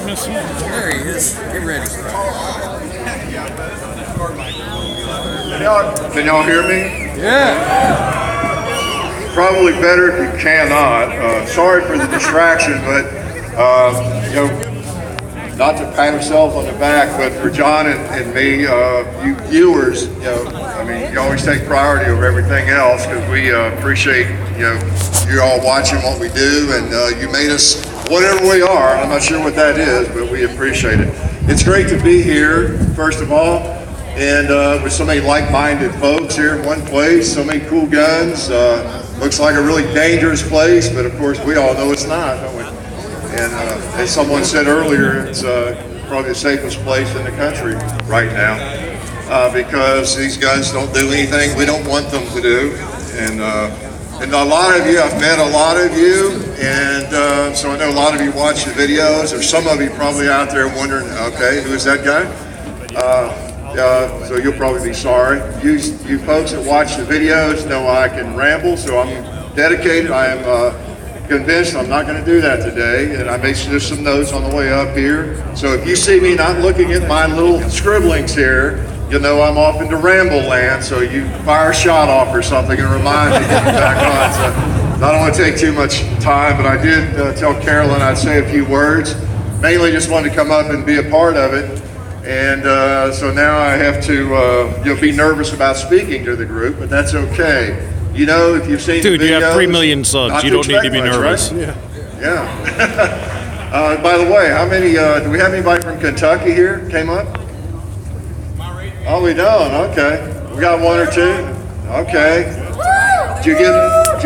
There he is. Get ready. Can y'all hear me? Yeah. Probably better if you cannot. Sorry for the distraction, but you know, not to pat ourselves on the back, but for John and me, you viewers, you know, I mean, you always take priority over everything else because we appreciate, you know, you all watching what we do, and you made us whatever we are. I'm not sure what that is, but we appreciate it. It's great to be here, first of all, and with so many like-minded folks here in one place, so many cool guns. Looks like a really dangerous place, but of course we all know it's not, don't we? And as someone said earlier, it's probably the safest place in the country right now because these guns don't do anything we don't want them to do. And a lot of you, I've met a lot of you, and so I know a lot of you watch the videos, or some of you probably out there wondering, okay, who is that guy? So you'll probably be sorry. You folks that watch the videos know I can ramble, so I'm dedicated. I am convinced I'm not going to do that today, and I made just some notes on the way up here. So if you see me not looking at my little scribblings here, you know I'm off into ramble land, so you fire a shot off or something and remind me to get back on. So I don't want to take too much time, but I did tell Carolyn I'd say a few words. Mainly just wanted to come up and be a part of it. And so now I have to you know, be nervous about speaking to the group, but that's okay. You know, if you've seen Dude, the videos, you have 3 million subs. You don't need to be much, nervous. Right? Yeah. By the way, how many, do we have anybody from Kentucky here came up? Oh, we don't, okay. We got one or two? Okay. Did you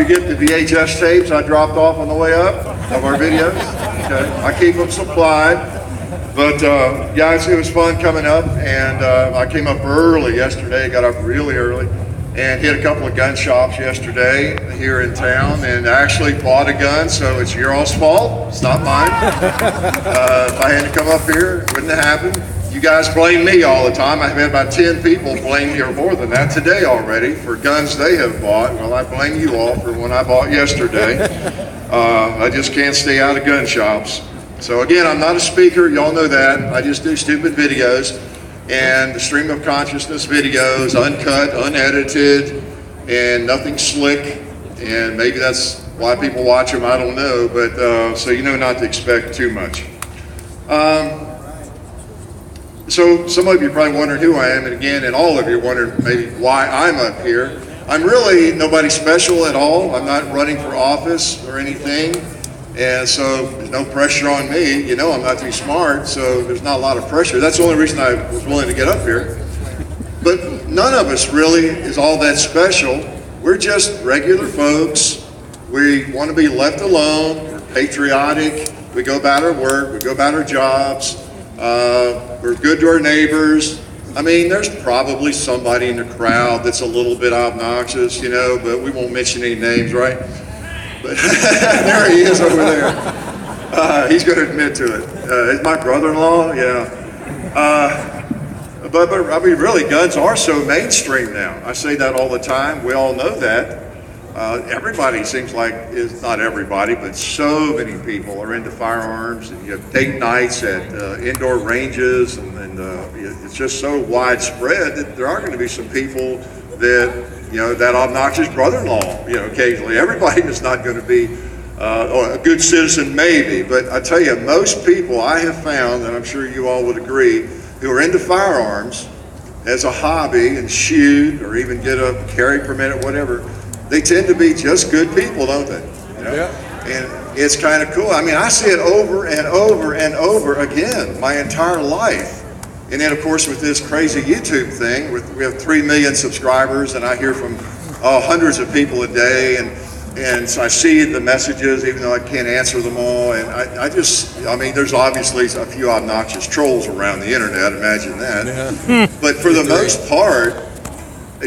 get the VHS tapes I dropped off on the way up of our videos? Okay, I keep them supplied. But guys, it was fun coming up, and I came up early yesterday, got up really early, and hit a couple of gun shops yesterday here in town, and actually bought a gun, so it's your all's fault, it's not mine. If I had to come up here, it wouldn't have happened. You guys blame me all the time. I've had about 10 people blame me, or more than that today already, for guns they have bought. Well, I blame you all for one I bought yesterday. I just can't stay out of gun shops. So again, I'm not a speaker, y'all know that. I just do stupid videos and the stream of consciousness videos, uncut, unedited, and nothing slick. And maybe that's why people watch them, I don't know. But so you know not to expect too much. So some of you are probably wondering who I am, and again, and all of you are wondering maybe why I'm up here. I'm really nobody special at all. I'm not running for office or anything. And so there's no pressure on me. You know I'm not too smart, so there's not a lot of pressure. That's the only reason I was willing to get up here. But none of us really is all that special. We're just regular folks. We want to be left alone. We're patriotic. We go about our work. We go about our jobs. We're good to our neighbors. I mean, there's probably somebody in the crowd that's a little bit obnoxious, you know, but we won't mention any names, right? But there he is over there. He's going to admit to it. It's my brother-in-law, yeah. But I mean, really, guns are so mainstream now. I say that all the time. We all know that. Everybody seems like, it's not everybody, but so many people are into firearms. And you have date nights at indoor ranges, and it's just so widespread that there are going to be some people that, you know, that obnoxious brother-in-law, you know, occasionally. Everybody is not going to be a good citizen, maybe, but I tell you, most people I have found, and I'm sure you all would agree, who are into firearms as a hobby and shoot or even get a carry permit or whatever, they tend to be just good people, don't they? You know? Yeah. And it's kind of cool. I mean, I see it over and over and over again my entire life. And then, of course, with this crazy YouTube thing, we have 3 million subscribers, and I hear from hundreds of people a day, and so I see the messages, even though I can't answer them all. And I mean, there's obviously a few obnoxious trolls around the internet, imagine that. Yeah. But for the most part,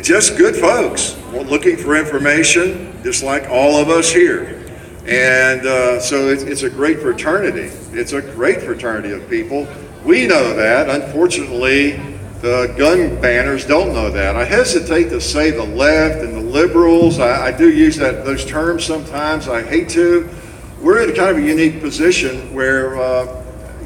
just good folks looking for information, just like all of us here. And so it's a great fraternity. It's a great fraternity of people. We know that. Unfortunately, the gun banners don't know that. I hesitate to say the left and the liberals. I do use those terms sometimes. I hate to. We're in kind of a unique position where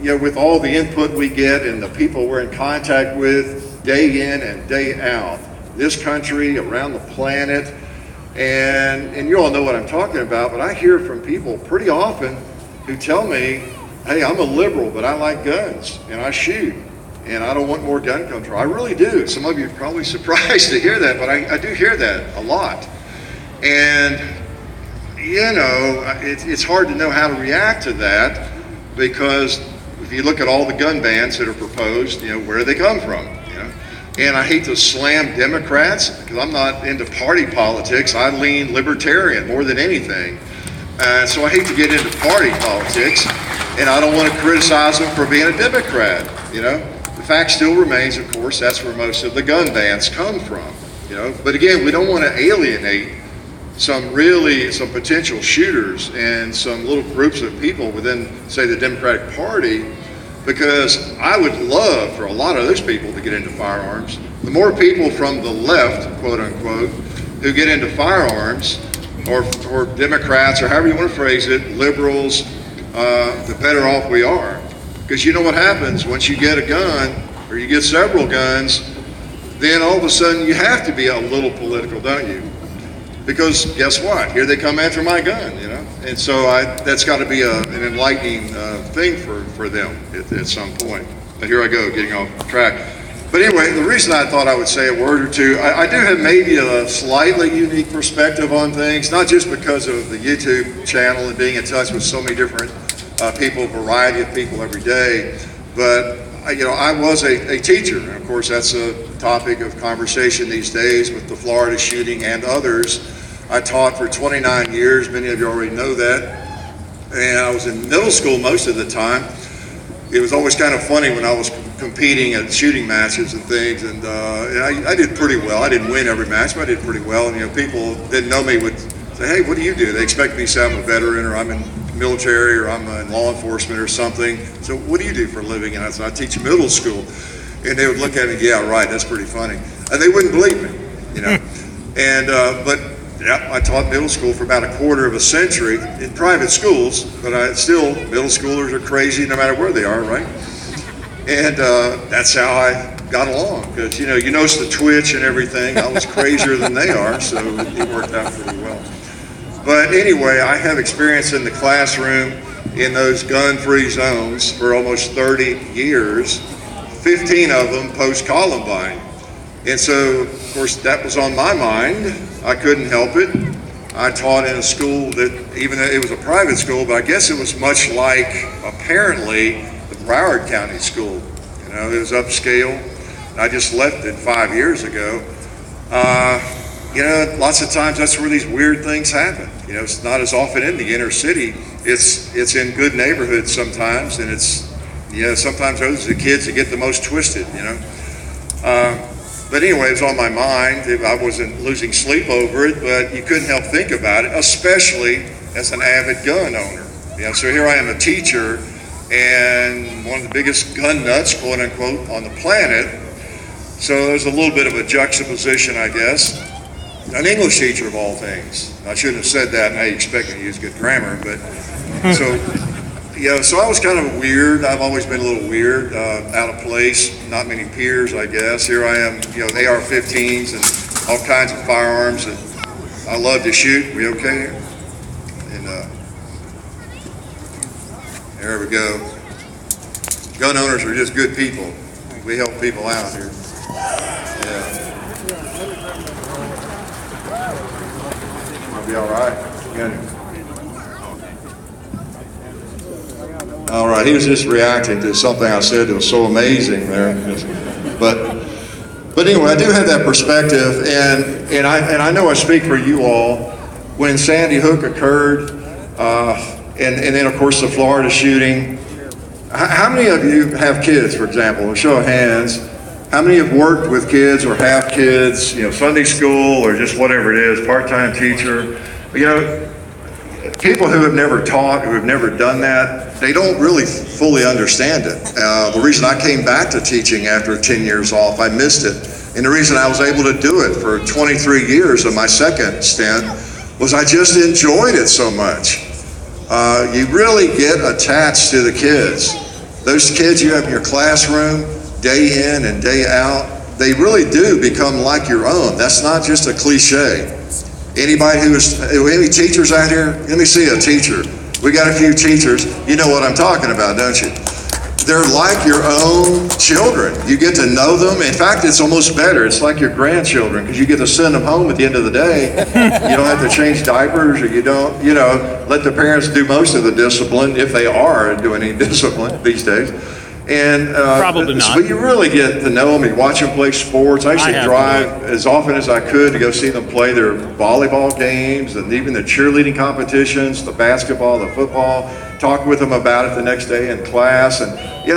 with all the input we get and the people we're in contact with day in and day out, this country, around the planet, and you all know what I'm talking about, but I hear from people pretty often who tell me, hey, I'm a liberal, but I like guns and I shoot and I don't want more gun control. I really do. Some of you are probably surprised to hear that, but I do hear that a lot. And it's hard to know how to react to that, because if you look at all the gun bans that are proposed, where do they come from? And I hate to slam Democrats, because I'm not into party politics. I lean libertarian more than anything. So I hate to get into party politics, and I don't want to criticize them for being a Democrat. The fact still remains, of course, that's where most of the gun bans come from. But again, we don't want to alienate some potential shooters and some little groups of people within, say, the Democratic Party, because I would love for a lot of those people to get into firearms. The more people from the left, quote unquote, who get into firearms, or Democrats, or however you want to phrase it, liberals, the better off we are. Because you know what happens once you get a gun, or you get several guns, then all of a sudden you have to be a little political, don't you? Because guess what? Here they come after my gun, And so that's got to be an enlightening thing for them at some point. But here I go, getting off track. But anyway, the reason I thought I would say a word or two, I do have maybe a slightly unique perspective on things, not just because of the YouTube channel and being in touch with so many different people, a variety of people every day, but I was a teacher, and of course that's a topic of conversation these days with the Florida shooting and others. I taught for 29 years, many of you already know that, and I was in middle school most of the time. It was always kind of funny when I was competing at shooting matches and things, and I did pretty well. I didn't win every match, but I did pretty well, and people that didn't know me would say, hey, what do you do? They expect me to say I'm a veteran, or I'm in military, or I'm in law enforcement or something. So what do you do for a living? And I said, I teach middle school. And they would look at me, yeah, right, that's pretty funny. And they wouldn't believe me, And, but yeah, I taught middle school for about a quarter of a century in private schools, but middle schoolers are crazy no matter where they are, right? And that's how I got along, because, you notice the twitch and everything. I was crazier than they are, so it worked out pretty well. But anyway, I have experience in the classroom in those gun-free zones for almost 30 years, 15 of them post-Columbine. And so, of course, that was on my mind. I couldn't help it. I taught in a school that, even though it was a private school, but I guess it was much like, apparently, the Broward County School. It was upscale. I just left it 5 years ago. Lots of times that's where these weird things happen. It's not as often in the inner city. It's in good neighborhoods sometimes, and sometimes those are the kids that get the most twisted, But anyway, it was on my mind. I wasn't losing sleep over it, but you couldn't help think about it, especially as an avid gun owner. So here I am, a teacher, and one of the biggest gun nuts, quote unquote, on the planet. So there's a little bit of a juxtaposition, I guess. An English teacher of all things. I shouldn't have said that, and I expect me to use good grammar, but so I was kind of weird. I've always been a little weird, out of place, not many peers, I guess. Here I am, AR-15s and all kinds of firearms that I love to shoot. We okay here? And there we go. Gun owners are just good people. We help people out here. Yeah. I'll be all right. All right, he was just reacting to something I said that was so amazing there. But anyway, I do have that perspective, and I know I speak for you all. When Sandy Hook occurred, and then of course the Florida shooting, how many of you have kids, for example? A show of hands. How many have worked with kids or have kids, Sunday school or just whatever it is, part-time teacher? People who have never taught, who have never done that, they don't really fully understand it. The reason I came back to teaching after 10 years off, I missed it. And the reason I was able to do it for 23 years of my second stint was I just enjoyed it so much. You really get attached to the kids. those kids you have in your classroom, day in and day out, they really do become like your own. That's not just a cliche. Any teachers out here? Let me see a teacher. We got a few teachers. You know what I'm talking about, don't you? They're like your own children. You get to know them. In fact, it's almost better. It's like your grandchildren because you get to send them home at the end of the day. You don't have to change diapers, or you don't, let the parents do most of the discipline if they are doing any discipline these days. And Probably not. But you really get to know them. You watch them play sports. I used to drive as often as I could to go see them play their volleyball games and even the cheerleading competitions, the basketball, the football. Talk with them about it the next day in class, and you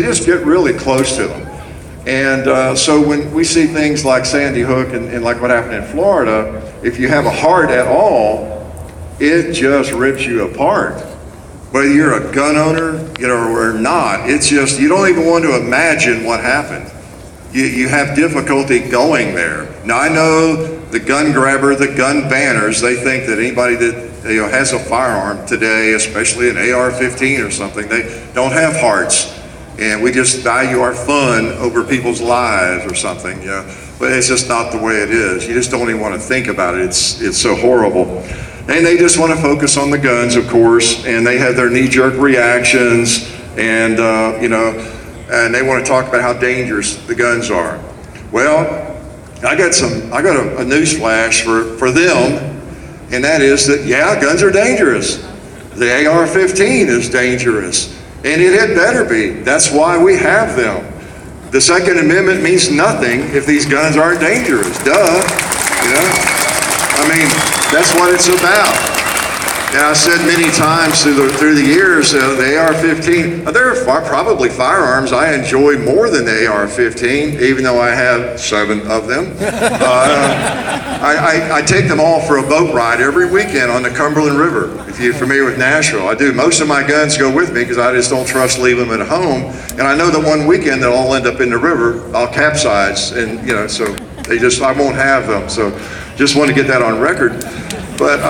just get really close to them. And so when we see things like Sandy Hook and like what happened in Florida, if you have a heart at all, it just rips you apart. Whether you're a gun owner, or not, it's just, you don't even want to imagine what happened. You have difficulty going there. Now I know the gun grabber, the gun banners, they think that anybody that has a firearm today, especially an AR-15 or something, they don't have hearts, and we just value our fun over people's lives or something. But it's just not the way it is. You just don't even want to think about it. It's so horrible. And they just want to focus on the guns, of course, and they have their knee-jerk reactions, and and they want to talk about how dangerous the guns are. Well, I got a news flash for them, and that is that, yeah, guns are dangerous. The AR-15 is dangerous, and it had better be. That's why we have them. The Second Amendment means nothing if these guns aren't dangerous. Duh, I mean, that's what it's about. Now, I've said many times through the years, the AR-15, there are probably firearms I enjoy more than the AR-15, even though I have 7 of them. I take them all for a boat ride every weekend on the Cumberland River. If you're familiar with Nashville, I do. Most of my guns go with me because I just don't trust leaving them at home. And I know that one weekend they'll all end up in the river, I'll capsize, and so I won't have them. So just want to get that on record. But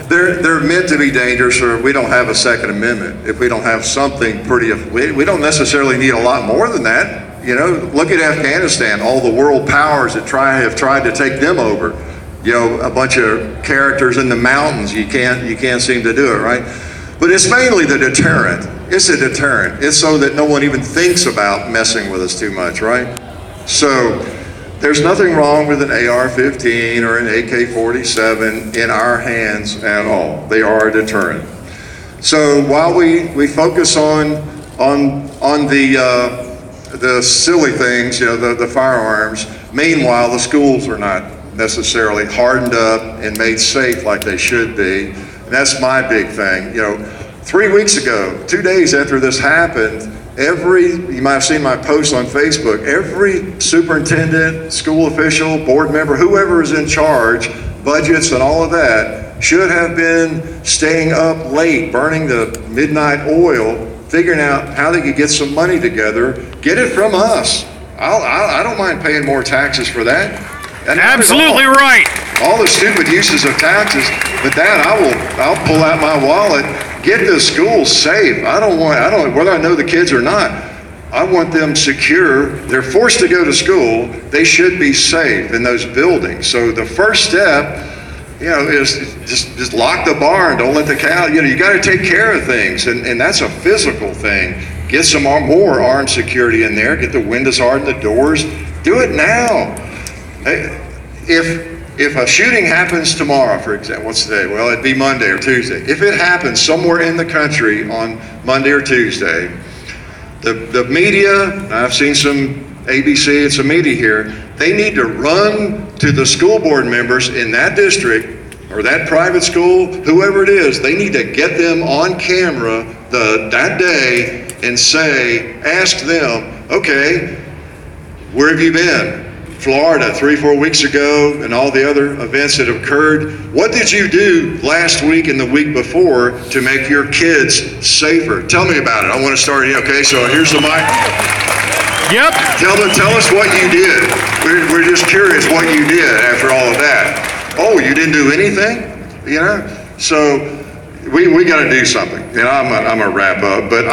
they're meant to be dangerous, or we don't have a Second Amendment. If we don't have something we don't necessarily need a lot more than that. Look at Afghanistan, all the world powers that have tried to take them over. A bunch of characters in the mountains, you can't seem to do it, right? But it's mainly the deterrent. It's a deterrent. It's so that no one even thinks about messing with us too much, right? So there's nothing wrong with an AR-15 or an AK-47 in our hands at all. They are a deterrent. So while we focus on the silly things, the firearms, meanwhile the schools are not necessarily hardened up and made safe like they should be. And that's my big thing. 3 weeks ago, 2 days after this happened, you might have seen my post on Facebook, every superintendent, school official, board member, whoever is in charge, budgets and all of that, should have been staying up late, burning the midnight oil, figuring out how they could get some money together, get it from us. I don't mind paying more taxes for that. And absolutely right. All the stupid uses of taxes, but that I'll pull out my wallet, get the schools safe. Whether I know the kids or not, I want them secure. They're forced to go to school. They should be safe in those buildings. So the first step, is just lock the barn. Don't let the cow. You got to take care of things, and that's a physical thing. Get some more armed security in there. Get the windows hardened, the doors. Do it now. If a shooting happens tomorrow, for example, what's today? Well, it'd be Monday or Tuesday. If it happens somewhere in the country on Monday or Tuesday, the media, I've seen some ABC and some media here, they need to run to the school board members in that district or that private school, whoever it is, they need to get them on camera that day and ask them, okay, where have you been? Florida 3-4 weeks ago and all the other events that have occurred. What did you do last week and the week before to make your kids safer? Tell me about it. I want to start. Okay, so here's the mic. Yep. Tell us what you did. We're just curious what you did after all of that. Oh, you didn't do anything? So we got to do something. And I'm a wrap up, but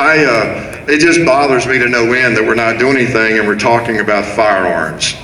it just bothers me to no end that we're not doing anything and we're talking about firearms.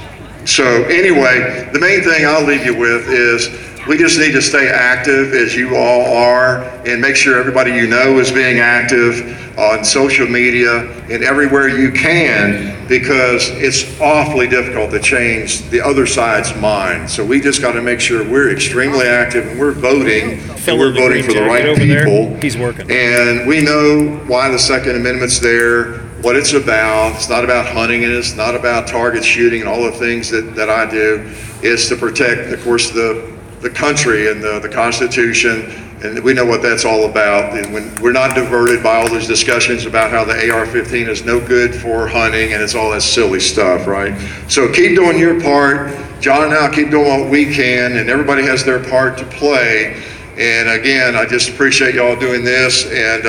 So anyway, the main thing I'll leave you with is we just need to stay active as you all are and make sure everybody you know is being active on social media and everywhere you can, because it's awfully difficult to change the other side's mind. So we just got to make sure we're extremely active and we're voting, and we're voting for the right people. He's working. And we know why the Second Amendment's there, what it's about. It's not about hunting, and it's not about target shooting and all the things that I do. It's to protect, of course, the country and the Constitution, and we know what that's all about. And when we're not diverted by all those discussions about how the AR-15 is no good for hunting and it's all that silly stuff, right? So keep doing your part. John and I'll keep doing what we can, and everybody has their part to play. And again, I just appreciate y'all doing this and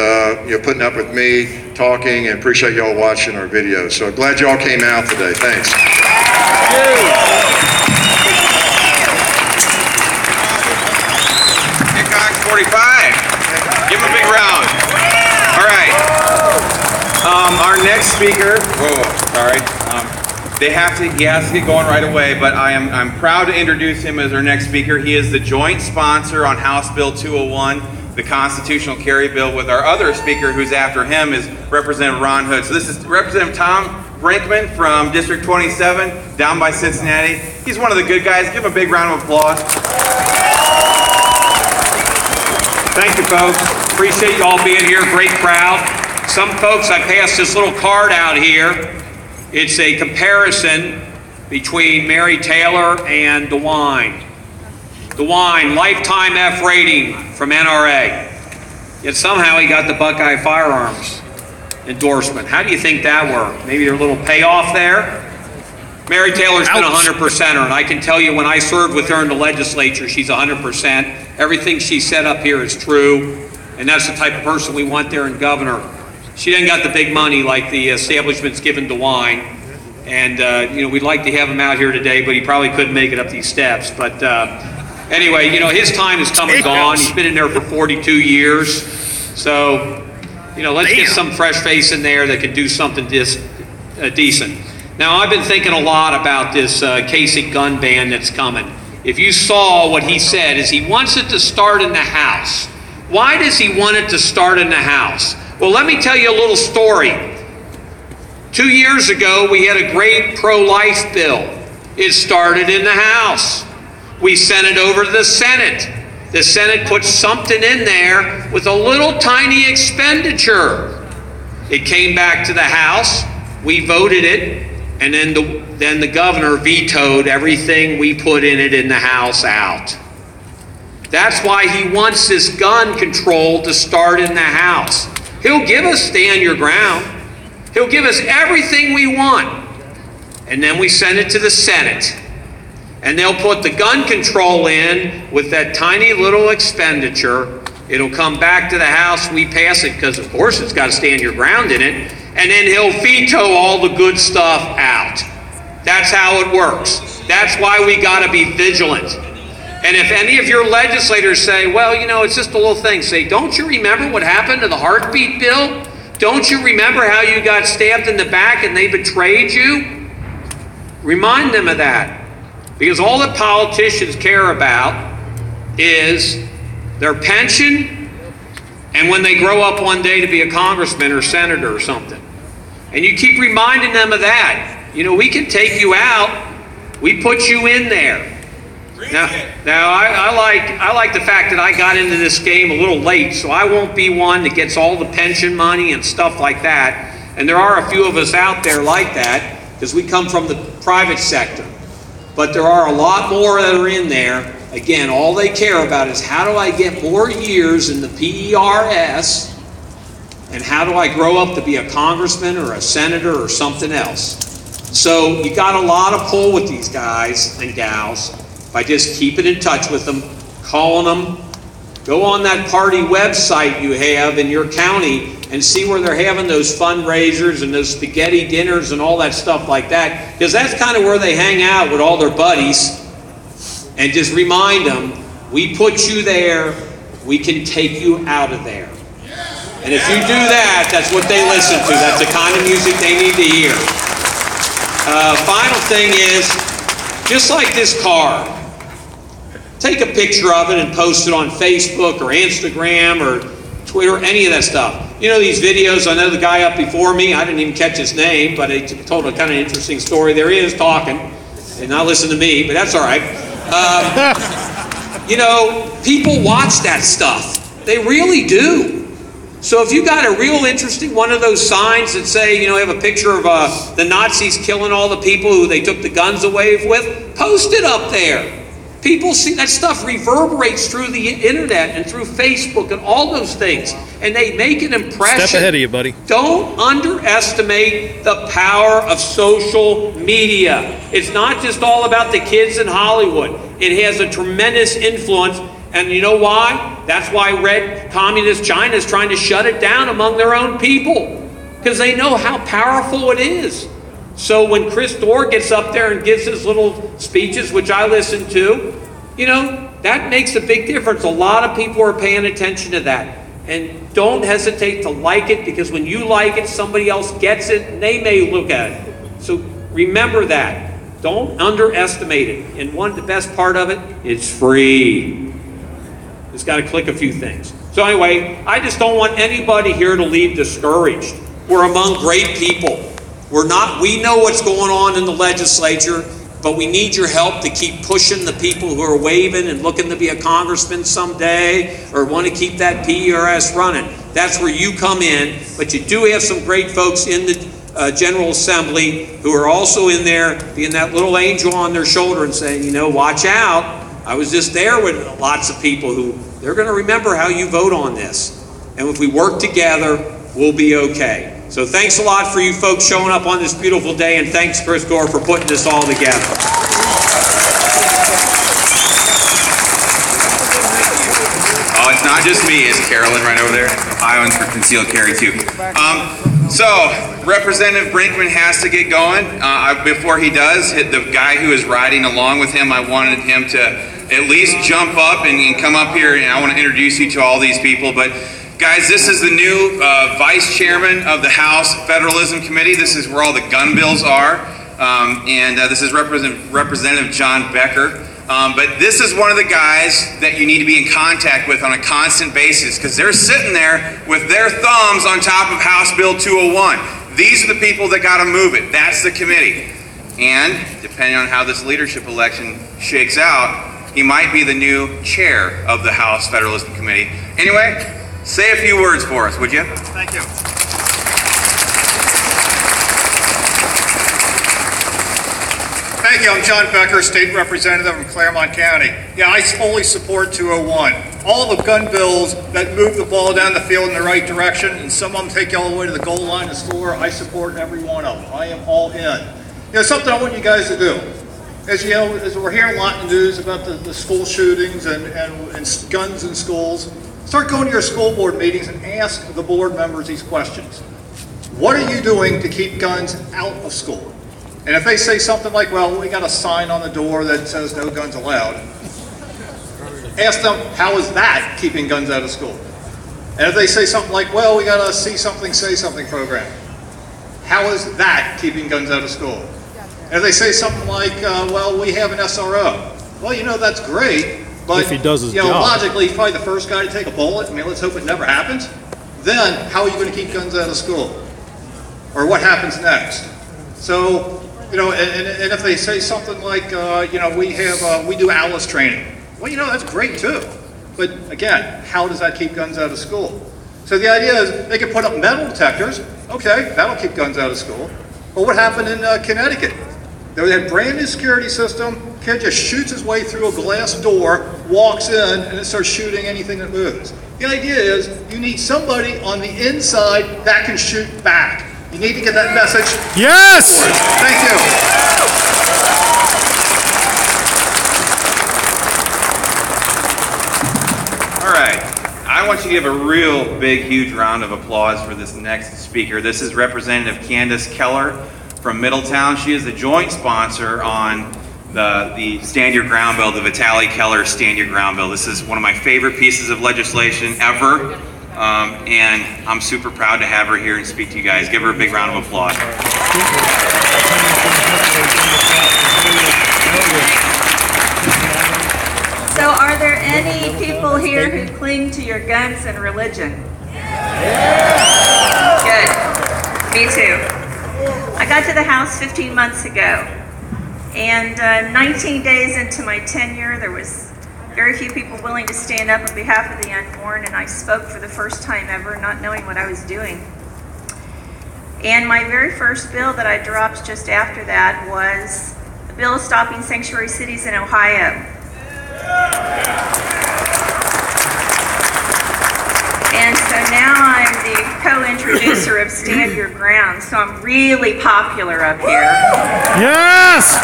putting up with me talking, and appreciate y'all watching our videos. So glad y'all came out today. Thanks. Hickock45. Give him a big round. All right. Our next speaker. He has to get going right away, but I'm proud to introduce him as our next speaker. He is the joint sponsor on House Bill 201, the constitutional carry bill, with our other speaker who's after him is Representative Ron Hood. So this is Representative Tom Brinkman from District 27, down by Cincinnati. He's one of the good guys. Give him a big round of applause. Thank you, folks. Appreciate you all being here. Great crowd. Some folks, I passed this little card out here. It's a comparison between Mary Taylor and DeWine. DeWine, lifetime F rating from NRA. Yet somehow he got the Buckeye Firearms endorsement. How do you think that worked? Maybe there's a little payoff there? Mary Taylor's been 100%er, and I can tell you when I served with her in the legislature, she's 100%. Everything she said up here is true, and that's the type of person we want there in governor. She didn't got the big money like the establishment's given DeWine, and we'd like to have him out here today, but he probably couldn't make it up these steps. But anyway, his time has come and gone. He's been in there for 42 years, so let's get some fresh face in there that can do something decent. Now, I've been thinking a lot about this Kasich gun ban that's coming. If you saw what he said, is he wants it to start in the House. Why does he want it to start in the House? Well, let me tell you a little story. 2 years ago, we had a great pro-life bill. It started in the House. We sent it over to the Senate. The Senate put something in there with a little tiny expenditure. It came back to the House. We voted it. And then the governor vetoed everything we put in it in the House out. That's why he wants this gun control to start in the House. He'll give us stand your ground. He'll give us everything we want. And then we send it to the Senate. And they'll put the gun control in with that tiny little expenditure. It'll come back to the House. We pass it because, of course, it's got to stand your ground in it. And then he'll veto all the good stuff out. That's how it works. That's why we got to be vigilant. And if any of your legislators say, well, it's just a little thing, say, don't you remember what happened to the heartbeat bill? Don't you remember how you got stabbed in the back and they betrayed you? Remind them of that. Because all that politicians care about is their pension and when they grow up one day to be a congressman or senator or something. And you keep reminding them of that. We can take you out. We put you in there. Now I like the fact that I got into this game a little late, so I won't be one that gets all the pension money and stuff like that. And there are a few of us out there like that because we come from the private sector. But there are a lot more that are in there. Again, all they care about is how do I get more years in the PERS, and how do I grow up to be a congressman or a senator or something else. So you got a lot of pull with these guys and gals by just keeping in touch with them, calling them. Go on that party website you have in your county and see where they're having those fundraisers and those spaghetti dinners and all that stuff like that, because that's kind of where they hang out with all their buddies. And just remind them, we put you there we can take you out of there. And if you do that, that's what they listen to. That's the kind of music they need to hear. Final thing is, just like this card, take a picture of it and post it on Facebook or Instagram or Twitter, any of that stuff. You know these videos, I know the guy up before me, I didn't even catch his name, but he told a kind of interesting story. There he is talking, and not listen to me, but that's all right. You know, people watch that stuff. They really do. So if you got a real interesting one of those signs that say, you know, have a picture of the Nazis killing all the people who they took the guns away with, post it up there. People see that stuff reverberates through the internet and through Facebook and all those things, and they make an impression. Step ahead of you, buddy. Don't underestimate the power of social media. It's not just all about the kids in Hollywood. It has a tremendous influence, and you know why? That's why Red Communist China is trying to shut it down among their own people, because they know how powerful it is. So when Chris Dorr gets up there and gives his little speeches, which I listen to, you know, that makes a big difference. A lot of people are paying attention to that. And don't hesitate to like it, because when you like it, somebody else gets it and they may look at it. So remember that. Don't underestimate it. And the best part of it, it's free. Just got to click a few things. So anyway, I just don't want anybody here to leave discouraged. We're among great people. We know what's going on in the legislature, but we need your help to keep pushing the people who are waving and looking to be a congressman someday or want to keep that PERS running. That's where you come in, but you do have some great folks in the General Assembly who are also in there being that little angel on their shoulder and saying, you know, watch out. I was just there with lots of people who, they're going to remember how you vote on this. And if we work together, we'll be okay. So thanks a lot for you folks showing up on this beautiful day, and thanks, Chris Dorr, for putting this all together. Oh, it's not just me, it's Carolyn right over there. Iowans for concealed carry too. So Representative Brinkman has to get going. Before he does, the guy who is riding along with him, I wanted him to at least jump up and come up here, and I want to introduce you to all these people. But guys, this is the new Vice Chairman of the House Federalism Committee. This is where all the gun bills are. This is Representative John Becker. But this is one of the guys that you need to be in contact with on a constant basis, because they're sitting there with their thumbs on top of House Bill 201. These are the people that got to move it. That's the committee. And depending on how this leadership election shakes out, he might be the new chair of the House Federalism Committee. Anyway, say a few words for us, would you? Thank you. Thank you. I'm John Becker, State Representative from Claremont County. Yeah, I fully support 201. All the gun bills that move the ball down the field in the right direction, and some of them take you all the way to the goal line and score, I support every one of them. I am all in. You know, something I want you guys to do. As you know, as we're hearing a lot in the news about the school shootings and guns in schools, start going to your school board meetings and ask the board members these questions. What are you doing to keep guns out of school? And if they say something like, well, we got a sign on the door that says no guns allowed, ask them, how is that keeping guns out of school? And if they say something like, well, we got a see something, say something program, how is that keeping guns out of school? And if they say something like, well, we have an SRO, well, you know, that's great, but if he does his you know, job. logically, he's probably the first guy to take a bullet. I mean, let's hope it never happens. Then, how are you going to keep guns out of school? Or what happens next? So, you know, and if they say something like, you know, we do ALICE training. Well, you know, that's great too. But again, how does that keep guns out of school? So the idea is they can put up metal detectors. Okay, that'll keep guns out of school. But what happened in Connecticut? They had a brand new security system. Kid just shoots his way through a glass door, walks in, and then starts shooting anything that moves. The idea is you need somebody on the inside that can shoot back. You need to get that message. Yes! Forward. Thank you. All right. I want you to give a real big, huge round of applause for this next speaker. This is Representative Candace Keller from Middletown. She is the joint sponsor on the Stand Your Ground Bill, the Vitaly Keller Stand Your Ground Bill. This is one of my favorite pieces of legislation ever, and I'm super proud to have her here and speak to you guys. Give her a big round of applause. So are there any people here who cling to your guns and religion? Good. Me too. I got to the House 15 months ago, and 19 days into my tenure, there was very few people willing to stand up on behalf of the unborn, and I spoke for the first time ever, not knowing what I was doing. And my very first bill that I dropped just after that was a bill stopping sanctuary cities in Ohio. And so now I'm the co-introducer of Stand Your Ground, so I'm really popular up here. Yes!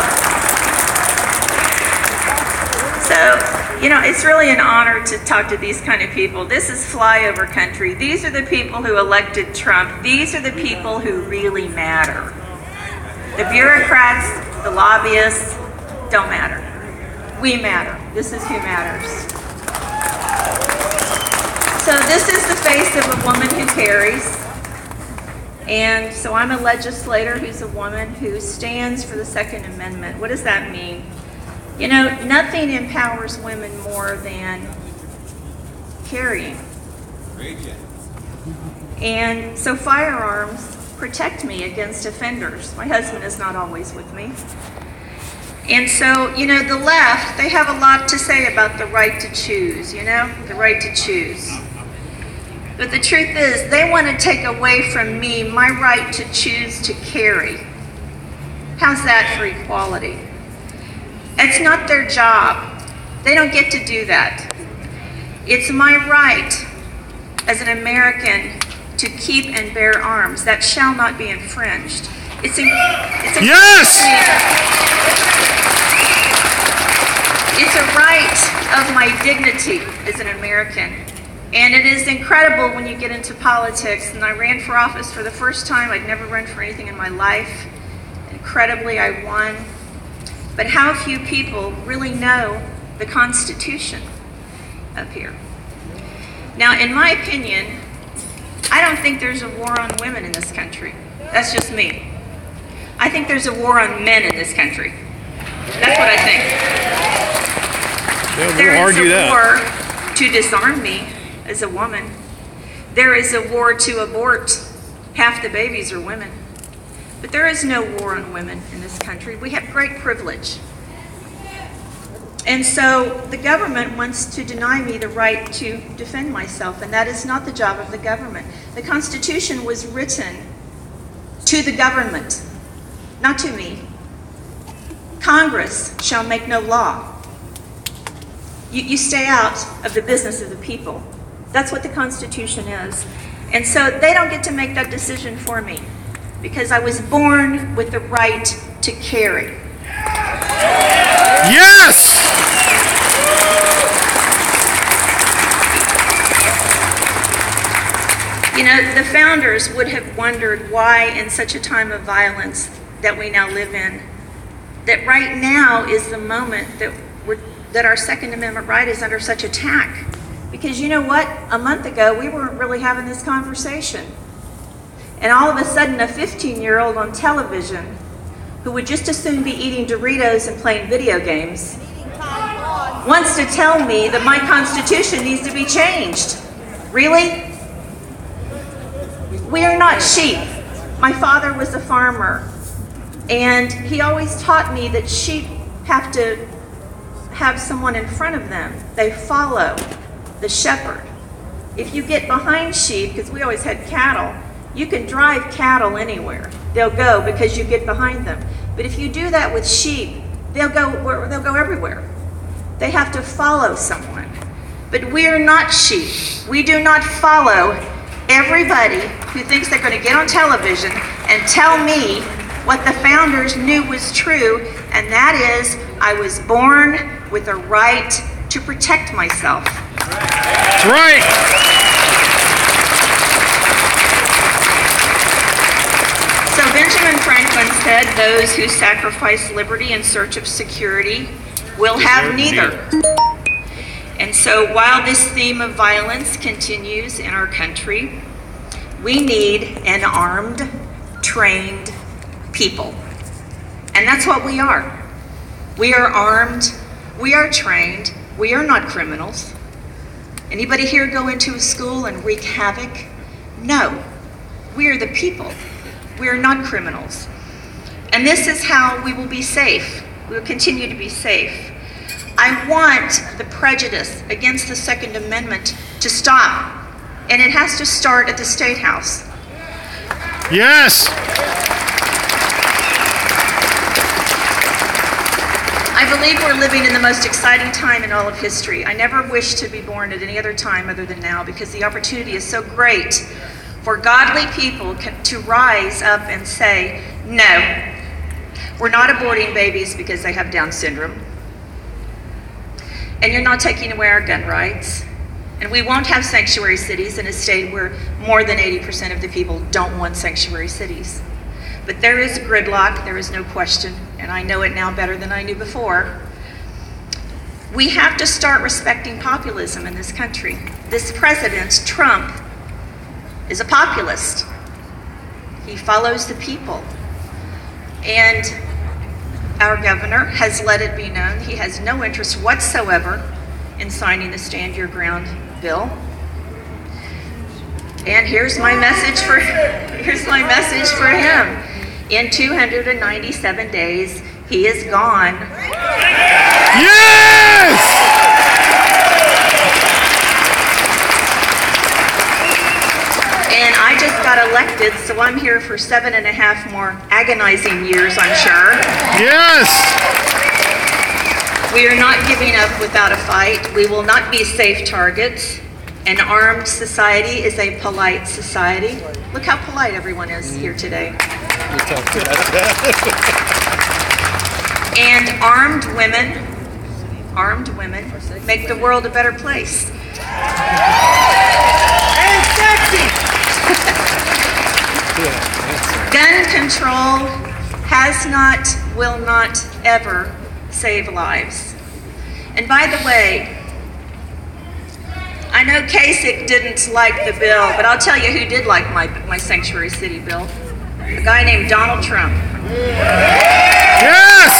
So, you know, it's really an honor to talk to these kind of people. This is flyover country. These are the people who elected Trump. These are the people who really matter. The bureaucrats, the lobbyists, don't matter. We matter. This is who matters. So this is the face of a woman who carries. And so I'm a legislator who's a woman who stands for the Second Amendment. What does that mean? You know, nothing empowers women more than carrying. And so firearms protect me against offenders. My husband is not always with me. And so, you know, the left, they have a lot to say about the right to choose, you know, the right to choose. But the truth is, they want to take away from me my right to choose to carry. How's that for equality? It's not their job. They don't get to do that. It's my right as an American to keep and bear arms. That shall not be infringed. Yes! It's a right of my dignity as an American. And it is incredible when you get into politics. And I ran for office for the first time. I'd never run for anything in my life. Incredibly, I won. But how few people really know the Constitution up here. Now, in my opinion, I don't think there's a war on women in this country. That's just me. I think there's a war on men in this country. That's what I think. Yeah, There we'll is argue a that. war to disarm me as a woman. There is a war to abort. Half the babies are women. But there is no war on women in this country. We have great privilege. And so the government wants to deny me the right to defend myself, and that is not the job of the government. The Constitution was written to the government, not to me. Congress shall make no law. You stay out of the business of the people. That's what the Constitution is. And so they don't get to make that decision for me, because I was born with the right to carry. Yes! You know, the founders would have wondered why in such a time of violence that we now live in, that right now is the moment that our Second Amendment right is under such attack. Because you know what? A month ago, we weren't really having this conversation. And all of a sudden, a 15-year-old on television who would just as soon be eating Doritos and playing video games wants to tell me that my Constitution needs to be changed. Really? We are not sheep. My father was a farmer, and he always taught me that sheep have to have someone in front of them. They follow the shepherd. If you get behind sheep, because we always had cattle, you can drive cattle anywhere. They'll go because you get behind them. But if you do that with sheep, they'll go everywhere. They have to follow someone. But we are not sheep. We do not follow everybody who thinks they're going to get on television and tell me what the founders knew was true, and that is I was born with a right to protect myself. That's right. So Benjamin Franklin once said, those who sacrifice liberty in search of security will have neither. And so while this theme of violence continues in our country, we need an armed, trained people. And that's what we are. We are armed, we are trained, we are not criminals. Anybody here go into a school and wreak havoc? No, we are the people. We are not criminals. And this is how we will be safe. We will continue to be safe. I want the prejudice against the Second Amendment to stop. And it has to start at the State House. Yes. I believe we're living in the most exciting time in all of history. I never wish to be born at any other time other than now, because the opportunity is so great for godly people to rise up and say, no, we're not aborting babies because they have Down syndrome. And you're not taking away our gun rights. And we won't have sanctuary cities in a state where more than 80% of the people don't want sanctuary cities. But there is gridlock, there is no question, and I know it now better than I knew before. We have to start respecting populism in this country. This president, Trump, is a populist. He follows the people. And our governor has let it be known he has no interest whatsoever in signing the Stand Your Ground bill. And here's my message for him. In 297 days, he is gone. Yes! And I just got elected, so I'm here for 7.5 more agonizing years, I'm sure. Yes! We are not giving up without a fight. We will not be safe targets. An armed society is a polite society. Look how polite everyone is here today. And armed women make the world a better place. And sexy! Gun control has not, will not ever save lives. And by the way, I know Kasich didn't like the bill, but I'll tell you who did like my sanctuary city bill. A guy named Donald Trump. Yes!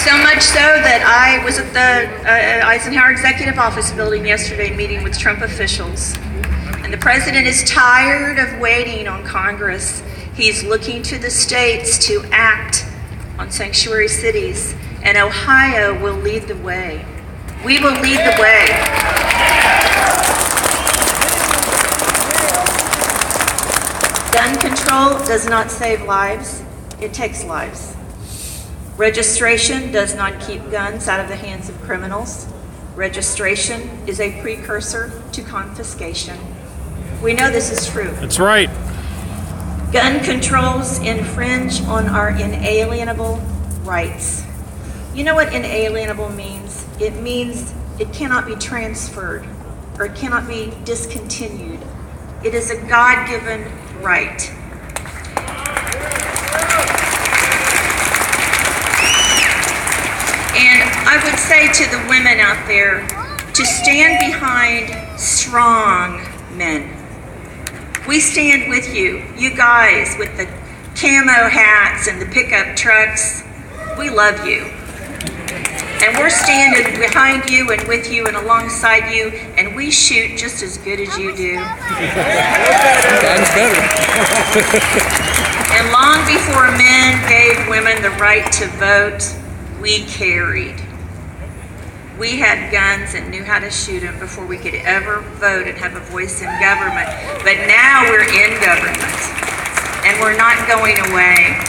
So much so that I was at the Eisenhower Executive Office building yesterday meeting with Trump officials. And the president is tired of waiting on Congress. He's looking to the states to act on sanctuary cities. And Ohio will lead the way. We will lead the way. Gun control does not save lives, it takes lives. Registration does not keep guns out of the hands of criminals. Registration is a precursor to confiscation. We know this is true. That's right. Gun controls infringe on our inalienable rights. You know what inalienable means? It means it cannot be transferred or it cannot be discontinued. It is a God-given right. And I would say to the women out there to stand behind strong men. We stand with you, you guys with the camo hats and the pickup trucks. We love you. And we're standing behind you and with you and alongside you, and we shoot just as good as you do. That's better. And long before men gave women the right to vote, we carried. We had guns and knew how to shoot them before we could ever vote and have a voice in government. But now we're in government, and we're not going away.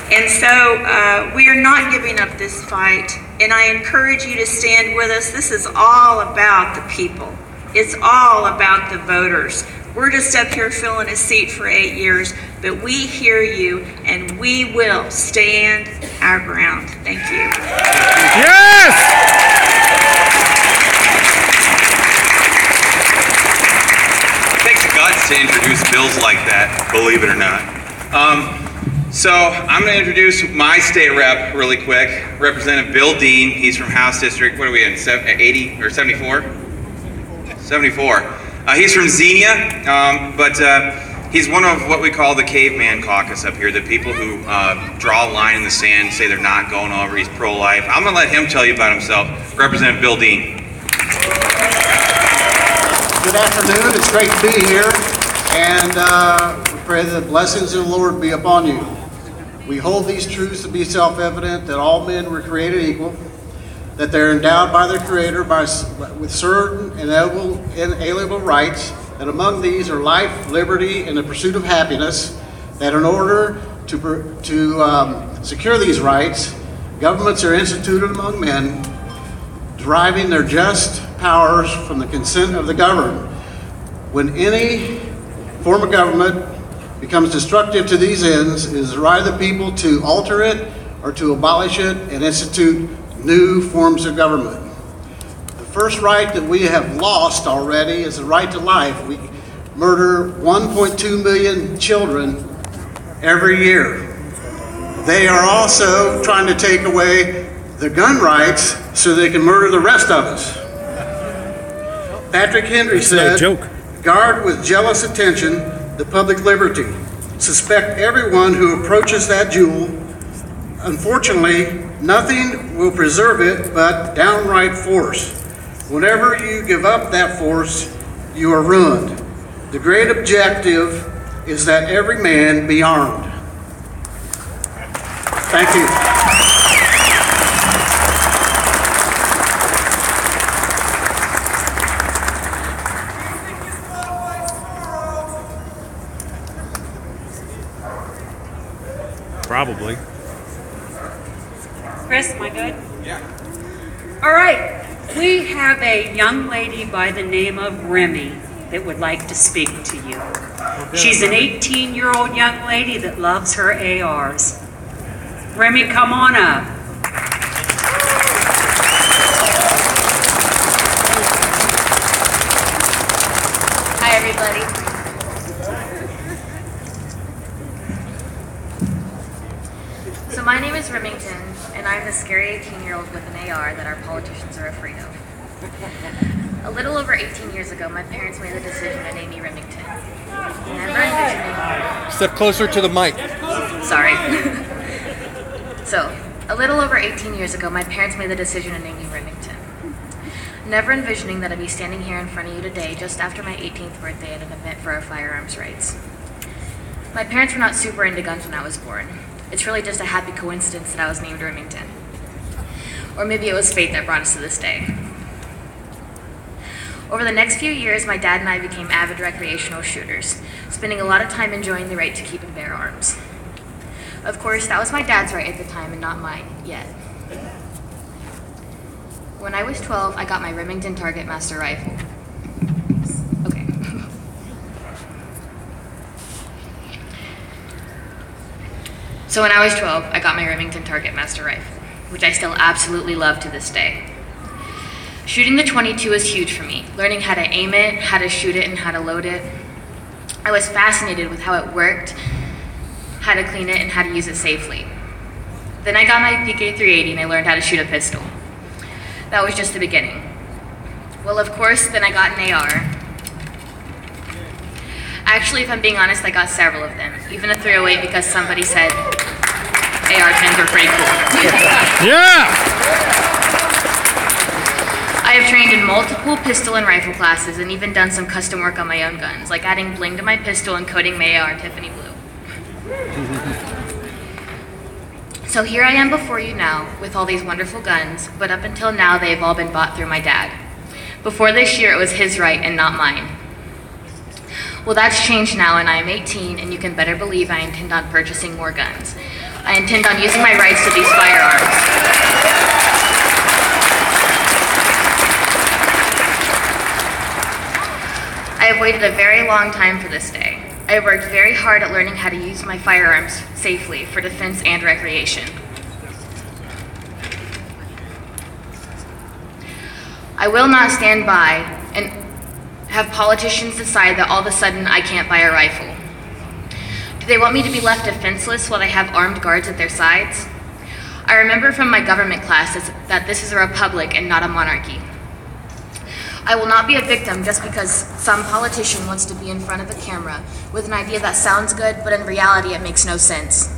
And so we are not giving up this fight, and I encourage you to stand with us. This is all about the people. It's all about the voters. We're just up here filling a seat for 8 years, but we hear you, and we will stand our ground. Thank you. Yes! It takes guts to introduce bills like that, believe it or not. So I'm going to introduce my state rep really quick, Representative Bill Dean. He's from House District, what are we in, 80 or 74? 74. He's from Xenia, but he's one of what we call the caveman caucus up here, the people who draw a line in the sand, say they're not going over, he's pro-life. I'm going to let him tell you about himself. Representative Bill Dean. Good afternoon. It's great to be here, and we pray that the blessings of the Lord be upon you. We hold these truths to be self-evident, that all men were created equal, that they're endowed by their Creator with certain inalienable rights, that among these are life, liberty, and the pursuit of happiness, that in order to secure these rights, governments are instituted among men, deriving their just powers from the consent of the governed. When any form of government becomes destructive to these ends, it is the right of the people to alter it or to abolish it and institute new forms of government. The first right that we have lost already is the right to life. We murder 1.2 million children every year. They are also trying to take away the gun rights so they can murder the rest of us. Patrick Henry said, "Guard with jealous attention the public liberty. Suspect everyone who approaches that jewel. Unfortunately, nothing will preserve it but downright force. Whenever you give up that force, you are ruined. The great objective is that every man be armed." Thank you. Probably. Chris, am I good? Yeah. All right. We have a young lady by the name of Remy that would like to speak to you. She's an 18-year-old young lady that loves her ARs. Remy, come on up. Hi, everybody. So my name is Remington, and I'm the scary 18-year-old with an AR that our politicians are afraid of. A little over 18 years ago, my parents made the decision to name me Remington. Never envisioning... Step closer to the mic. Sorry. So, a little over 18 years ago, my parents made the decision to name me Remington. Never envisioning that I'd be standing here in front of you today just after my 18th birthday at an event for our firearms rights. My parents were not super into guns when I was born. It's really just a happy coincidence that I was named Remington. Or maybe it was fate that brought us to this day. Over the next few years, my dad and I became avid recreational shooters, spending a lot of time enjoying the right to keep and bear arms. Of course, that was my dad's right at the time and not mine yet. When I was 12, I got my Remington Target Master rifle. Okay. So when I was 12, I got my Remington Target Master rifle, which I still absolutely love to this day. Shooting the .22 was huge for me, learning how to aim it, how to shoot it, and how to load it. I was fascinated with how it worked, how to clean it, and how to use it safely. Then I got my PK380 and I learned how to shoot a pistol. That was just the beginning. Well, of course, then I got an AR. Actually, if I'm being honest, I got several of them, even a 308 because somebody said AR-10s were pretty cool. Yeah! I have trained in multiple pistol and rifle classes and even done some custom work on my own guns, like adding bling to my pistol and coating my AR Tiffany blue. So here I am before you now with all these wonderful guns, but up until now they have all been bought through my dad. Before this year it was his right and not mine. Well, that's changed now, and I am 18, and you can better believe I intend on purchasing more guns. I intend on using my rights to these firearms. I have waited a very long time for this day. I have worked very hard at learning how to use my firearms safely for defense and recreation. I will not stand by and have politicians decide that all of a sudden I can't buy a rifle? Do they want me to be left defenseless while they have armed guards at their sides? I remember from my government classes that this is a republic and not a monarchy. I will not be a victim just because some politician wants to be in front of a camera with an idea that sounds good, but in reality it makes no sense.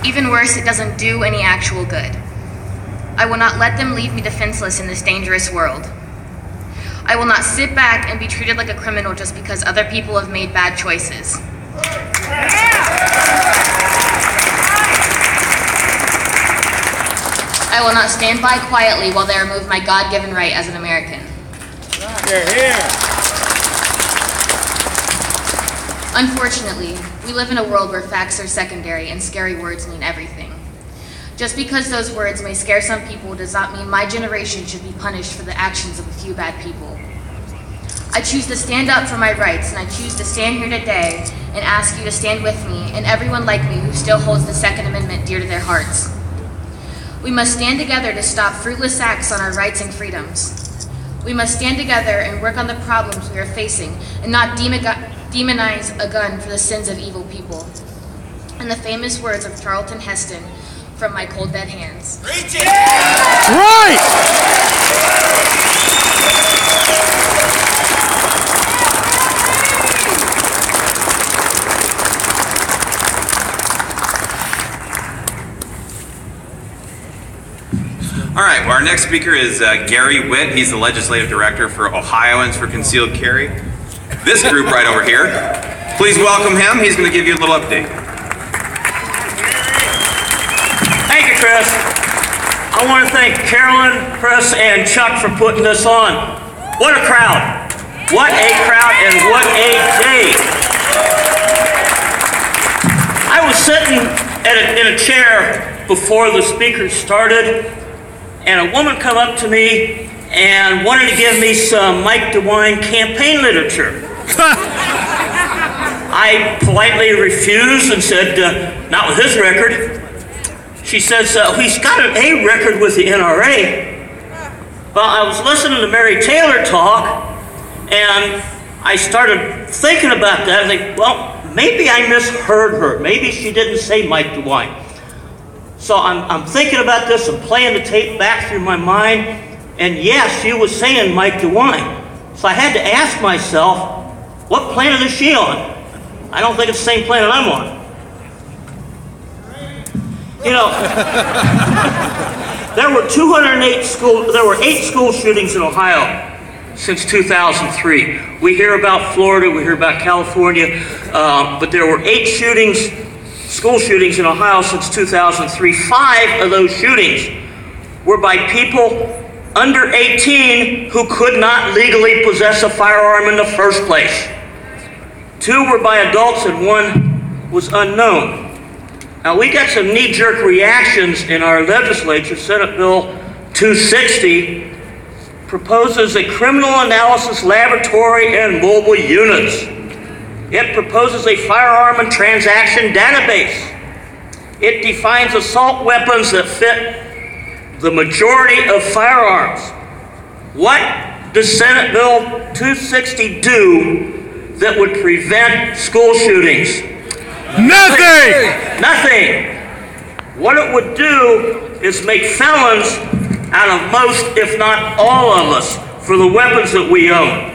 Even worse, it doesn't do any actual good. I will not let them leave me defenseless in this dangerous world. I will not sit back and be treated like a criminal just because other people have made bad choices. I will not stand by quietly while they remove my God-given right as an American. Unfortunately, we live in a world where facts are secondary and scary words mean everything. Just because those words may scare some people does not mean my generation should be punished for the actions of a few bad people. I choose to stand up for my rights, and I choose to stand here today and ask you to stand with me and everyone like me who still holds the Second Amendment dear to their hearts. We must stand together to stop fruitless acts on our rights and freedoms. We must stand together and work on the problems we are facing and not demonize a gun for the sins of evil people. In the famous words of Charlton Heston, from my cold dead hands. Right! All right, well, our next speaker is Gary Witt. He's the Legislative Director for Ohioans for Concealed Carry. This group right over here. Please welcome him. He's going to give you a little update. Thank you, Chris. I want to thank Carolyn, Chris, and Chuck for putting this on. What a crowd. What a crowd and what a day. I was sitting in a chair before the speakers started, and a woman come up to me and wanted to give me some Mike DeWine campaign literature. I politely refused and said, not with his record. She says, he's got an A record with the NRA. Well, I was listening to Mary Taylor talk, and I started thinking about that. I think, well, maybe I misheard her. Maybe she didn't say Mike DeWine. So I'm thinking about this and playing the tape back through my mind, and yes, she was saying Mike DeWine. So I had to ask myself, what planet is she on? I don't think it's the same planet I'm on. You know, there were 8 school shootings in Ohio since 2003. We hear about Florida, we hear about California, but there were 8 school shootings in Ohio since 2003. 5 of those shootings were by people under 18 who could not legally possess a firearm in the first place. 2 were by adults and 1 was unknown. Now, we got some knee-jerk reactions in our legislature. Senate Bill 260 proposes a criminal analysis laboratory and mobile units. It proposes a firearm and transaction database. It defines assault weapons that fit the majority of firearms. What does Senate Bill 260 do that would prevent school shootings? Nothing! Nothing. What it would do is make felons out of most, if not all of us, for the weapons that we own.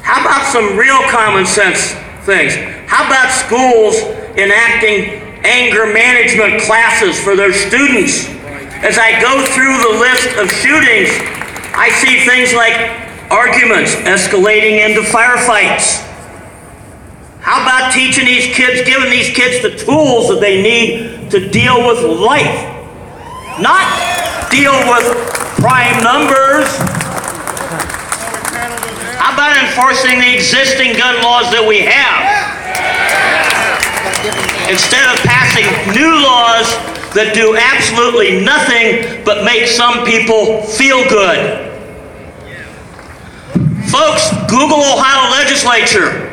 How about some real common sense things? How about schools enacting anger management classes for their students? As I go through the list of shootings, I see things like arguments escalating into firefights. How about teaching these kids, giving these kids the tools that they need to deal with life? Not deal with prime numbers. How about enforcing the existing gun laws that we have? Instead of passing new laws that do absolutely nothing but make some people feel good. Folks, Google Ohio legislature.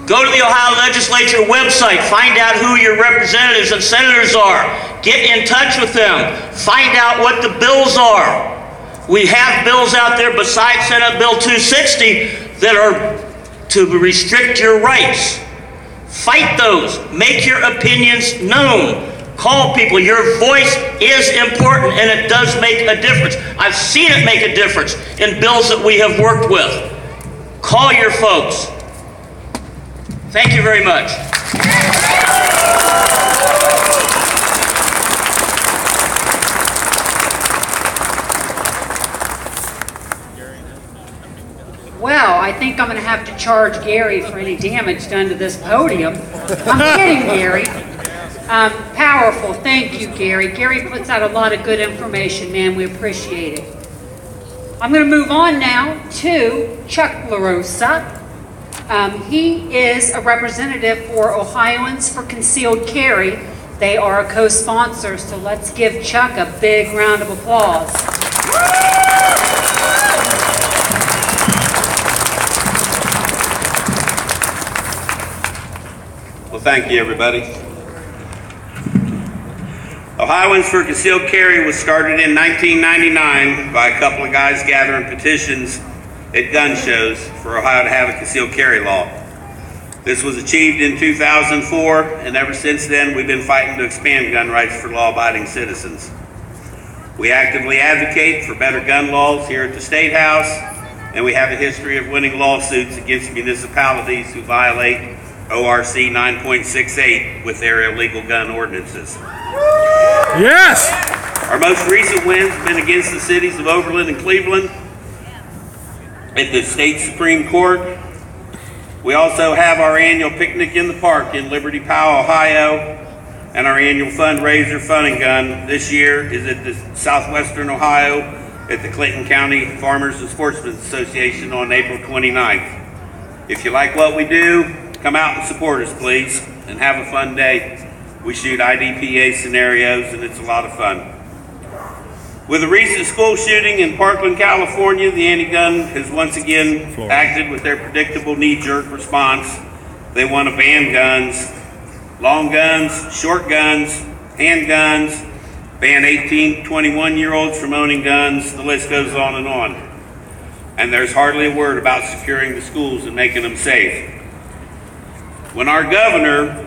Go to the Ohio Legislature website, find out who your representatives and senators are. Get in touch with them. Find out what the bills are. We have bills out there besides Senate Bill 260 that are to restrict your rights. Fight those. Make your opinions known. Call people. Your voice is important and it does make a difference. I've seen it make a difference in bills that we have worked with. Call your folks. Thank you very much. Well, I think I'm going to have to charge Gary for any damage done to this podium. I'm kidding, Gary. Powerful. Thank you, Gary. Gary puts out a lot of good information, man. We appreciate it. I'm going to move on now to Chuck LaRosa. He is a representative for Ohioans for Concealed Carry. They are a co-sponsor, so let's give Chuck a big round of applause. Well, thank you, everybody. Ohioans for Concealed Carry was started in 1999 by a couple of guys gathering petitions at gun shows for Ohio to have a concealed carry law. This was achieved in 2004, and ever since then we've been fighting to expand gun rights for law-abiding citizens. We actively advocate for better gun laws here at the State House, and we have a history of winning lawsuits against municipalities who violate ORC 9.68 with their illegal gun ordinances. Yes! Our most recent wins have been against the cities of Oberlin and Cleveland at the state Supreme Court. We also have our annual picnic in the park in Liberty Powell, Ohio, and our annual fundraiser Fun and Gun this year is at the Southwestern Ohio at the Clinton County Farmers and Sportsmen Association on April 29th. If you like what we do, come out and support us, please, and have a fun day. We shoot IDPA scenarios, and it's a lot of fun. With a recent school shooting in Parkland, California, the anti-gun has once again acted with their predictable knee-jerk response. They want to ban guns, long guns, short guns, handguns, ban 18 to 21-year-olds from owning guns. The list goes on and on. And there's hardly a word about securing the schools and making them safe. When our governor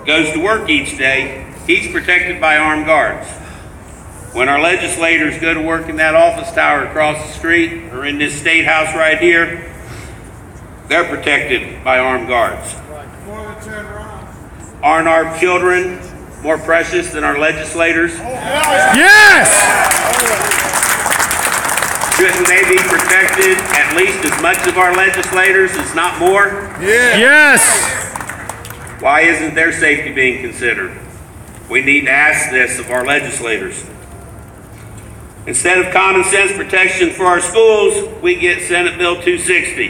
goes to work each day, he's protected by armed guards. When our legislators go to work in that office tower across the street or in this state house right here, they're protected by armed guards. Aren't our children more precious than our legislators? Yes! Shouldn't they be protected at least as much of our legislators, if not more? Yes! Why isn't their safety being considered? We need to ask this of our legislators. Instead of common sense protection for our schools, we get Senate Bill 260,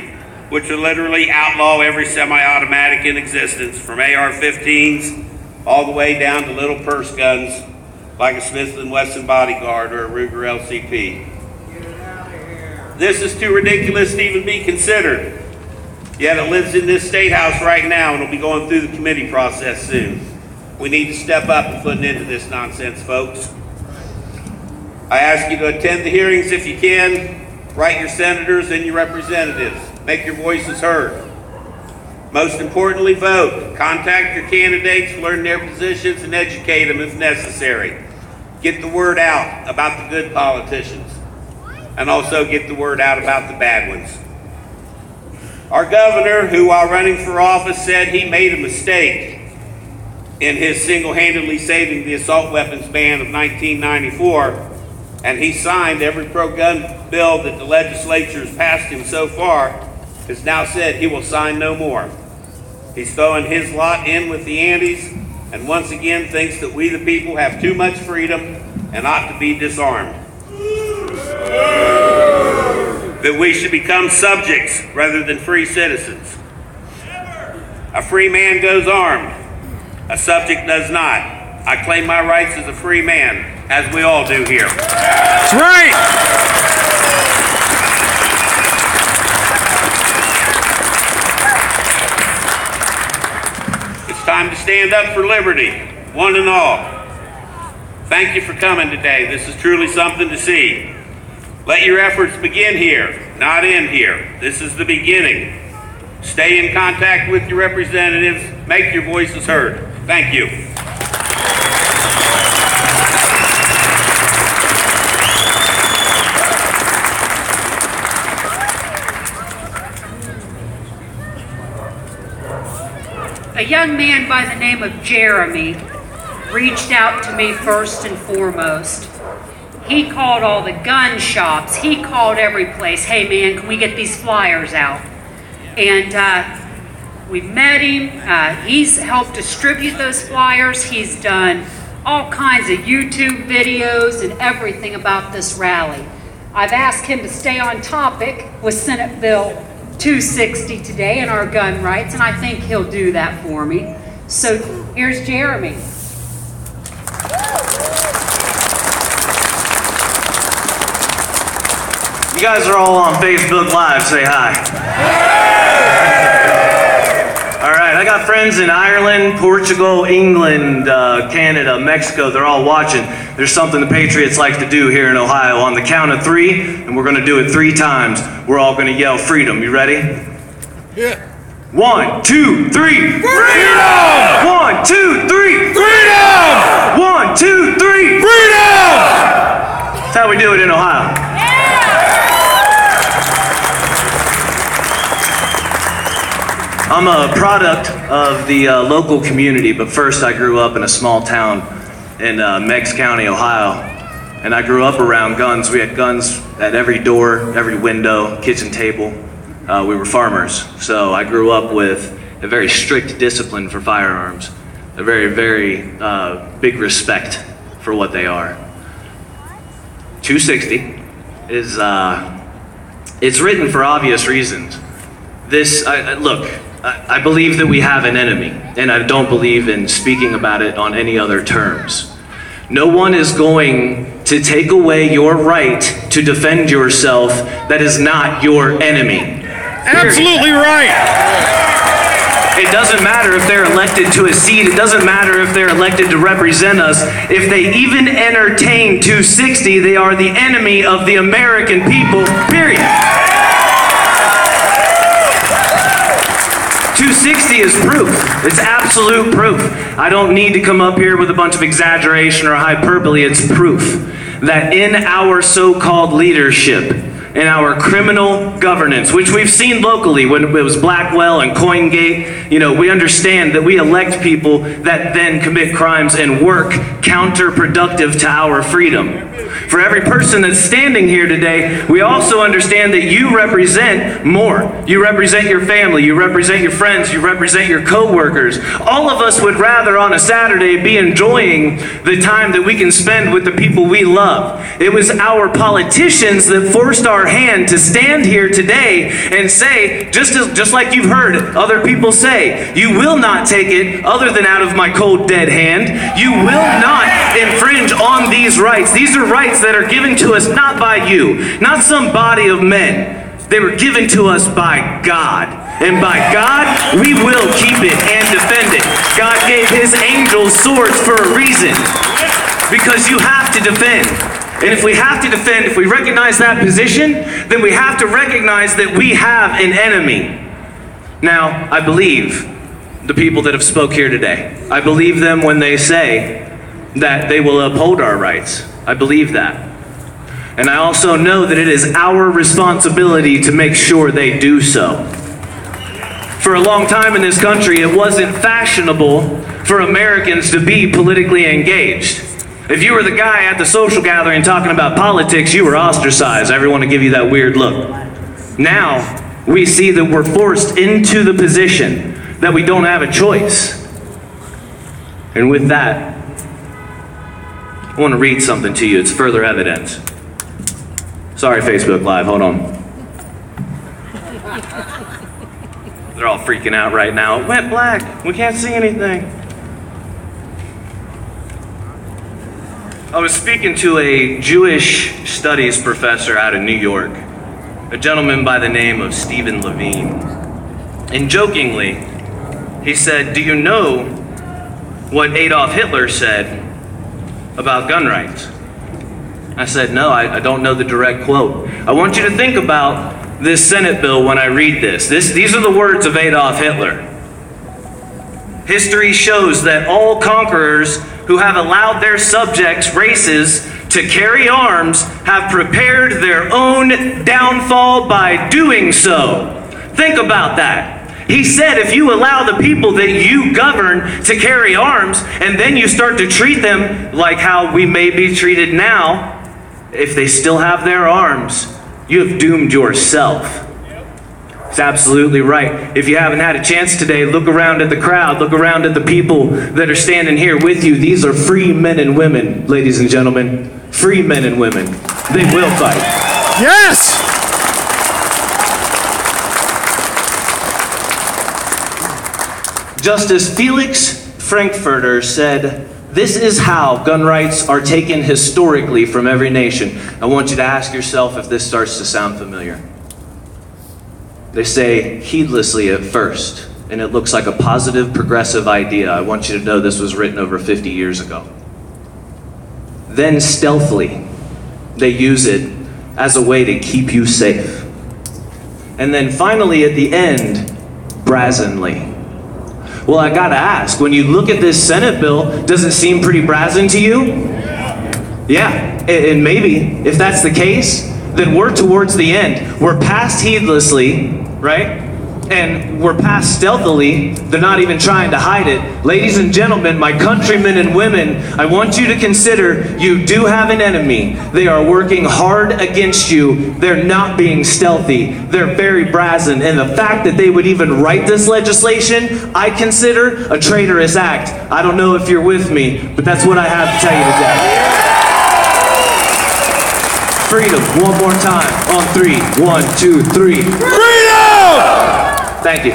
which will literally outlaw every semi-automatic in existence, from AR-15s all the way down to little purse guns like a Smith & Wesson Bodyguard or a Ruger LCP. This is too ridiculous to even be considered. Yet it lives in this state house right now and will be going through the committee process soon. We need to step up and put an end to this nonsense, folks. I ask you to attend the hearings if you can. Write your senators and your representatives. Make your voices heard. Most importantly, vote. Contact your candidates, learn their positions, and educate them if necessary. Get the word out about the good politicians, and also get the word out about the bad ones. Our governor, who while running for office said he made a mistake in his single-handedly saving the assault weapons ban of 1994, and he signed every pro-gun bill that the legislature has passed him so far, has now said he will sign no more. He's throwing his lot in with the Andes, and once again thinks that we the people have too much freedom and ought to be disarmed. That we should become subjects rather than free citizens. A free man goes armed. A subject does not. I claim my rights as a free man, as we all do here. That's right! time to stand up for liberty, one and all. Thank you for coming today. This is truly something to see. Let your efforts begin here, not end here. This is the beginning. Stay in contact with your representatives. Make your voices heard. Thank you. A young man by the name of Jeremy reached out to me first and foremost. He called all the gun shops. He called every place. Hey man, can we get these flyers out? And we met him. He's helped distribute those flyers. He's done all kinds of YouTube videos and everything about this rally. I've asked him to stay on topic with Senate Bill 260 today and our gun rights, and I think he'll do that for me. So here's Jeremy. You guys are all on Facebook Live, say hi. All right, I got friends in Ireland, Portugal, England, Canada, Mexico, they're all watching. There's something the Patriots like to do here in Ohio. On the count of 3, and we're gonna do it 3 times. We're all gonna yell freedom. You ready? Yeah. 1, 2, 3. Freedom! 1, 2, 3. Freedom! 1, 2, 3. Freedom! That's how we do it in Ohio. I'm a product of the local community, but first I grew up in a small town in Meigs County, Ohio, and I grew up around guns. We had guns at every door, every window, kitchen table. We were farmers, so I grew up with a very strict discipline for firearms, a very, very big respect for what they are. 260 is, it's written for obvious reasons. Look, I believe that we have an enemy, and I don't believe in speaking about it on any other terms. No one is going to take away your right to defend yourself that is not your enemy. Absolutely right. It doesn't matter if they're elected to a seat. It doesn't matter if they're elected to represent us. If they even entertain 260, they are the enemy of the American people, period. 260 is proof. It's absolute proof. I don't need to come up here with a bunch of exaggeration or hyperbole. It's proof that in our so-called leadership, in our criminal governance, which we've seen locally when it was Blackwell and CoinGate, you know, we understand that we elect people that then commit crimes and work counterproductive to our freedom. For every person that's standing here today, we also understand that you represent more. You represent your family, you represent your friends, you represent your co-workers. All of us would rather on a Saturday be enjoying the time that we can spend with the people we love. It was our politicians that forced our hand to stand here today and say, just like you've heard other people say, you will not take it other than out of my cold dead hand. You will not infringe on these rights. These are rights that are given to us not by you, not some body of men. They were given to us by God. And by God, we will keep it and defend it. God gave his angels swords for a reason. Because you have to defend. And if we have to defend, if we recognize that position, then we have to recognize that we have an enemy. Now, I believe the people that have spoke here today. I believe them when they say that they will uphold our rights. I believe that. And I also know that it is our responsibility to make sure they do so. For a long time in this country, it wasn't fashionable for Americans to be politically engaged. If you were the guy at the social gathering talking about politics, you were ostracized. Everyone would give you that weird look. Now, we see that we're forced into the position that we don't have a choice. And with that, I want to read something to you. It's further evidence. Sorry, Facebook Live, hold on. They're all freaking out right now. It went black. We can't see anything. I was speaking to a Jewish studies professor out of New York, a gentleman by the name of Stephen Levine. And jokingly, he said, "Do you know what Adolf Hitler said about gun rights. I said, no, I don't know the direct quote. I want you to think about this Senate bill when I read this. These are the words of Adolf Hitler. History shows that all conquerors who have allowed their subjects, races, to carry arms have prepared their own downfall by doing so. Think about that. He said if you allow the people that you govern to carry arms and then you start to treat them like how we may be treated now, if they still have their arms, you have doomed yourself. It's absolutely right. If you haven't had a chance today, look around at the crowd, look around at the people that are standing here with you. These are free men and women, ladies and gentlemen. Free men and women. They will fight. Yes! Justice Felix Frankfurter said, "This is how gun rights are taken historically from every nation." I want you to ask yourself if this starts to sound familiar. They say heedlessly at first, and it looks like a positive, progressive idea. I want you to know this was written over 50 years ago. Then stealthily, they use it as a way to keep you safe. And then finally at the end, brazenly. Well, I gotta ask, when you look at this Senate bill, does it seem pretty brazen to you? Yeah, and maybe, if that's the case, then we're towards the end. We're past heedlessly, right? And we're past stealthily. They're not even trying to hide it. Ladies and gentlemen, my countrymen and women, I want you to consider you do have an enemy. They are working hard against you. They're not being stealthy. They're very brazen. And the fact that they would even write this legislation, I consider a traitorous act. I don't know if you're with me, but that's what I have to tell you today. Freedom, one more time, on 3. 1, 2, 3. Freedom! Thank you.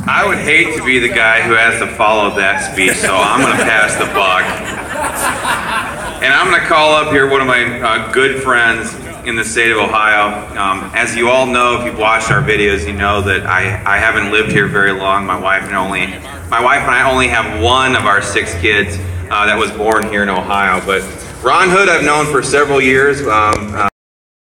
I would hate to be the guy who has to follow that speech, so I'm going to pass the buck. And I'm going to call up here one of my good friends in the state of Ohio. As you all know, if you've watched our videos, you know that I haven't lived here very long. My wife and I only have one of our 6 kids that was born here in Ohio. But Ron Hood I've known for several years.